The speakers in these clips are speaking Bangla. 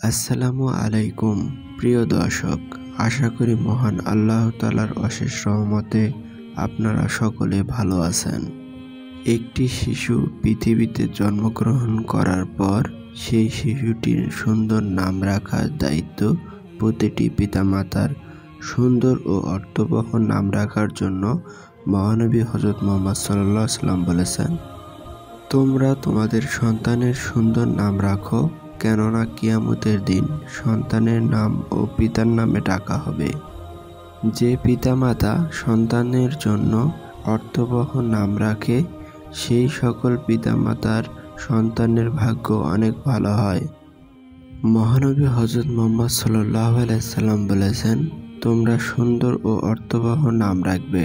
আসসালামু আলাইকুম প্রিয় দর্শক, আশা করি মহান আল্লাহ তাআলার অশেষ রহমতে আপনারা সকলে ভালো আছেন। একটি শিশু পৃথিবীতে জন্মগ্রহণ করার পর সেই শিশুটির সুন্দর নাম রাখার দায়িত্ব প্রতিটি পিতামাতার। সুন্দর ও অর্থবহ নাম রাখার জন্য মহানবী হযরত মুহাম্মদ সাল্লাল্লাহু আলাইহি ওয়াসাল্লাম বলেছেন, তোমরা তোমাদের সন্তানের সুন্দর নাম রাখো, কেননা কিয়ামতের দিন সন্তানের নাম ও পিতার নামে ডাকা হবে। যে পিতামাতা সন্তানের জন্য অর্থবহ নাম রাখে সেই সকল পিতামাতার সন্তানের ভাগ্য অনেক ভালো হয়। মহানবী হযরত মুহাম্মদ সাল্লাল্লাহু আলাইহি ওয়াসাল্লাম বলেছেন, তোমরা সুন্দর ও অর্থবহ নাম রাখবে।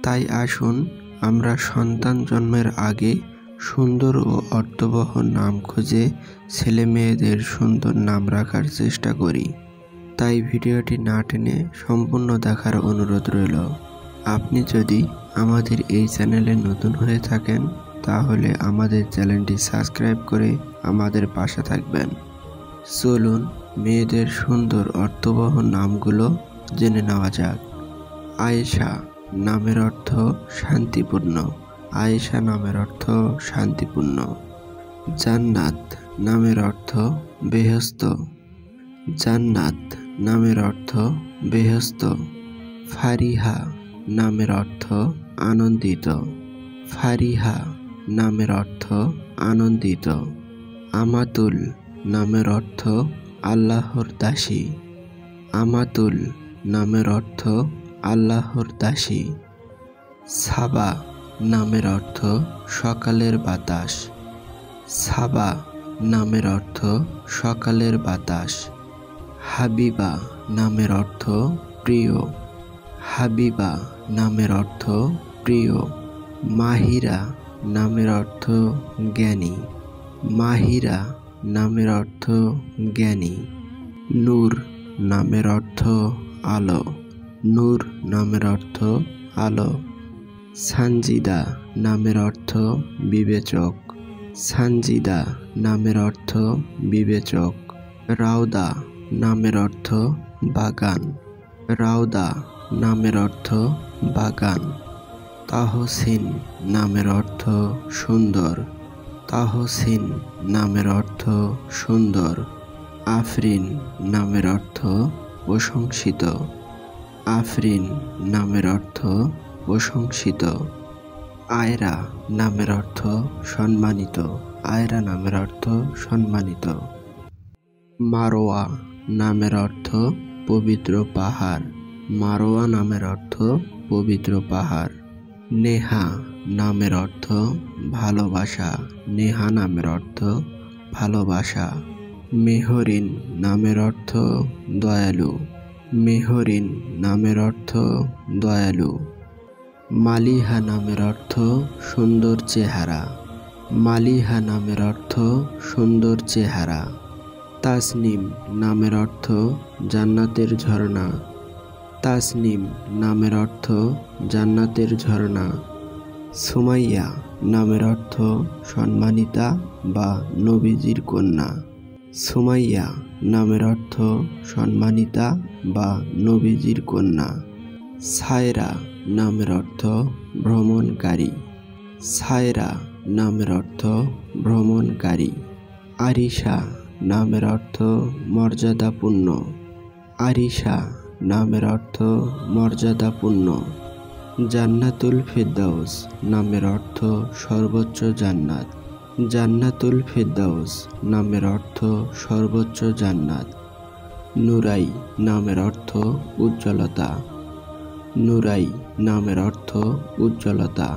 তাই আসুন আমরা সন্তান জন্মের আগে সুন্দর ও অর্থবহ নাম খুঁজে ছেলে মেয়েদের সুন্দর নাম রাখার চেষ্টা করি। তাই ভিডিওটি না টেনে সম্পূর্ণ দেখার অনুরোধ রইল। আপনি যদি আমাদের এই চ্যানেলে নতুন হয়ে থাকেন তাহলে আমাদের চ্যানেলটি সাবস্ক্রাইব করে আমাদের পাশে থাকবেন। চলুন মেয়েদের সুন্দর অর্থবহ নামগুলো জেনে নেওয়া যাক। আয়েশা নামের অর্থ শান্তিপূর্ণ। আয়েশা নামের অর্থ শান্তিপূর্ণ। জান্নাত নামের অর্থ বেহেশত। জান্নাত নামের অর্থ বেহেশত। ফারিহা নামের অর্থ আনন্দিত। ফারিহা নামের অর্থ আনন্দিত। আমাতুল নামের অর্থ আল্লাহর দাসী। আমাতুল নামের অর্থ আল্লাহর দাসী। সাবা নামের অর্থ সকালের বাতাস। সাবা নামের অর্থ সকালের বাতাস। হাবিবা নামের অর্থ প্রিয়। হাবিবা নামের অর্থ প্রিয়। মাহিরা নামের অর্থ জ্ঞানী। মাহিরা নামের অর্থ জ্ঞানী। নূর নামের অর্থ আলো। নূর নামের অর্থ আলো। সানজিদা নামের অর্থ বিবেচক। সানজিদা নামের অর্থ বিবেচক। রাউদা নামের অর্থ বাগান। রাউদা নামের অর্থ বাগান। তাহসিন নামের অর্থ সুন্দর। তাহসিন নামের অর্থ সুন্দর। আফরিন নামের অর্থ প্রশংসিত। আফরিন নামের অর্থ প্রশংসিত। আয়রা নামের অর্থ সম্মানিত। আয়রা নামের অর্থ সম্মানিত। মারওয়া নামের অর্থ পবিত্র পাহাড়। মারওয়া নামের অর্থ পবিত্র পাহাড়। নেহা নামের অর্থ ভালোবাসা। নেহা নামের অর্থ ভালোবাসা। মেহরিন নামের অর্থ দয়ালু। মেহরিন নামের অর্থ দয়ালু। মালিহা নামের অর্থ সুন্দর চেহারা। মালিহা নামের অর্থ সুন্দর চেহারা। তাসনিম নামের অর্থ জান্নাতের ঝর্ণা। তাসনিম নামের অর্থ জান্নাতের ঝর্ণা। সুমাইয়া নামের অর্থ সম্মানিতা বা নবীজির কন্যা। সুমাইয়া নামের অর্থ সম্মানিতা বা নবীজির কন্যা। সায়রা নামের অর্থ ভ্রমণকারী। সায়রা নামের অর্থ ভ্রমণকারী। আরিশা নামের অর্থ মর্যাদাপূর্ণ। আরিশা নামের অর্থ মর্যাদাপূর্ণ। জান্নাতুল ফেরদাউস নামের অর্থ সর্বোচ্চ জান্নাত। জান্নাতুল ফেরদাউস নামের অর্থ সর্বোচ্চ জান্নাত। নুরাই নামের অর্থ উজ্জ্বলতা। নুরাই নামের অর্থ উজ্জ্বলতা।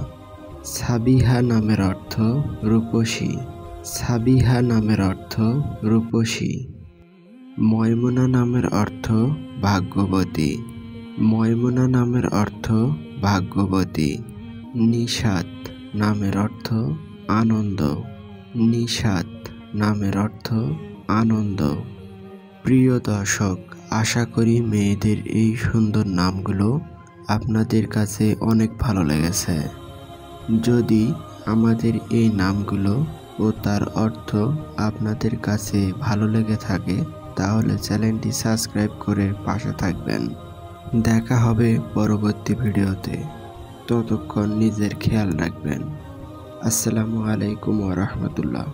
সাবিহা নামের অর্থ রূপসী। সাবিহা নামের অর্থ রূপসী। ময়মুনা নামের অর্থ ভাগ্যবতী। ময়মুনা নামের অর্থ ভাগ্যবতী। নিশাত নামের অর্থ আনন্দ। নিশাত নামের অর্থ আনন্দ। প্রিয় দর্শক, আশা করি মেয়েদের এই সুন্দর নামগুলো আপনাদের কাছে অনেক ভালো লেগেছে। যদি আমাদের এই নামগুলো ও তার অর্থ আপনাদের কাছে ভালো লেগে থাকে তাহলে চ্যানেলটি সাবস্ক্রাইব করে পাশে থাকবেন। দেখা হবে পরবর্তী ভিডিওতে। ততক্ষণ নিজের খেয়াল রাখবেন। আসসালামু আলাইকুম ওয়া রাহমাতুল্লাহ।